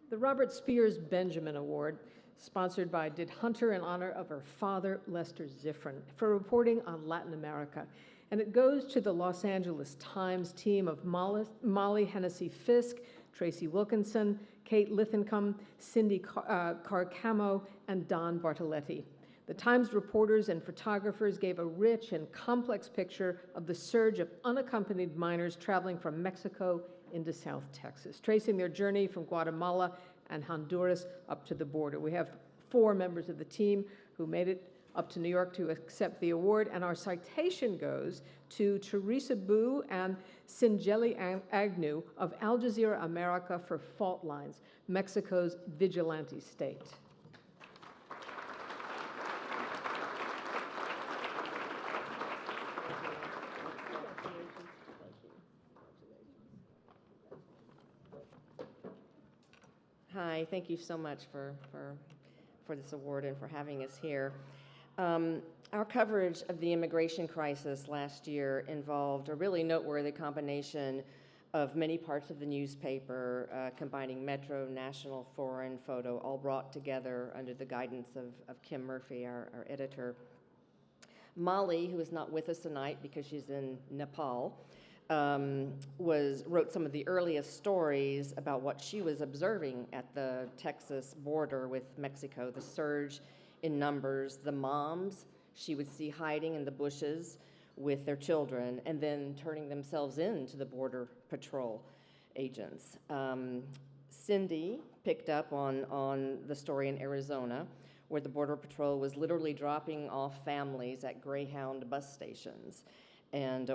The Robert Spiers Benjamin Award, sponsored by Did Hunter in honor of her father, Lester Zifrin, for reporting on Latin America. And it goes to the Los Angeles Times team of Molly Hennessy-Fisk, Tracy Wilkinson, Kate Linthicum, Cindy Carcamo, and Don Bartoletti. The Times reporters and photographers gave a rich and complex picture of the surge of unaccompanied minors traveling from Mexico into South Texas, tracing their journey from Guatemala and Honduras up to the border. We have 4 members of the team who made it up to New York to accept the award, and our citation goes to Teresa Bu and Sinjeli Agnew of Al Jazeera America for Fault Lines, Mexico's vigilante state. Hi, thank you so much for this award and for having us here. Our coverage of the immigration crisis last year involved a really noteworthy combination of many parts of the newspaper, combining Metro, national, foreign, photo, all brought together under the guidance of Kim Murphy, our editor. Molly, who is not with us tonight because she's in Nepal, wrote some of the earliest stories about what she was observing at the Texas border with Mexico, the surge in numbers, the moms she would see hiding in the bushes with their children and then turning themselves in to the Border Patrol agents. Cindy picked up on the story in Arizona, where the Border Patrol was literally dropping off families at Greyhound bus stations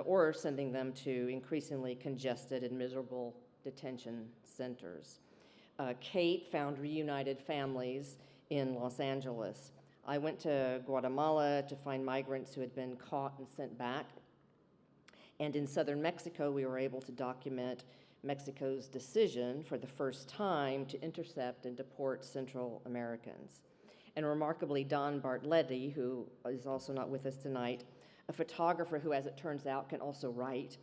or sending them to increasingly congested and miserable detention centers. Kate found reunited families in Los Angeles. I went to Guatemala to find migrants who had been caught and sent back. And in southern Mexico, we were able to document Mexico's decision for the first time to intercept and deport Central Americans. And remarkably, Don Bartoletti, who is also not with us tonight, a photographer who, as it turns out, can also write,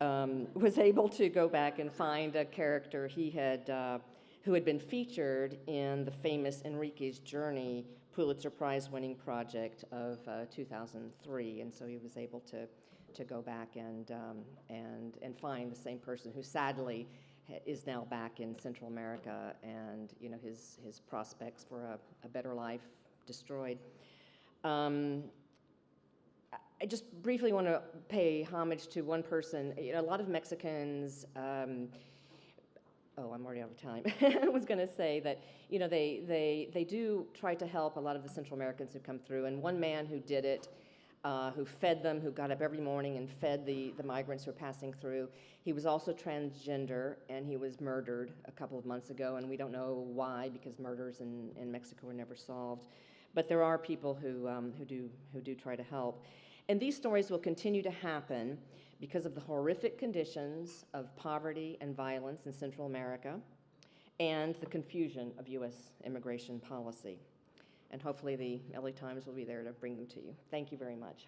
was able to go back and find a character who had been featured in the famous Enrique's Journey Pulitzer Prize-winning project of 2003, and so he was able to go back and find the same person who sadly is now back in Central America, and his prospects for a better life destroyed. I just briefly want to pay homage to one person. A lot of Mexicans. I'm already out of time. I was going to say that they do try to help a lot of the Central Americans who come through, and one man who did it, who fed them, who got up every morning and fed the migrants who were passing through. He was also transgender, and he was murdered a couple of months ago, and we don't know why, because murders in Mexico were never solved. But there are people who do try to help. And these stories will continue to happen because of the horrific conditions of poverty and violence in Central America and the confusion of U.S. immigration policy. And hopefully the LA Times will be there to bring them to you. Thank you very much.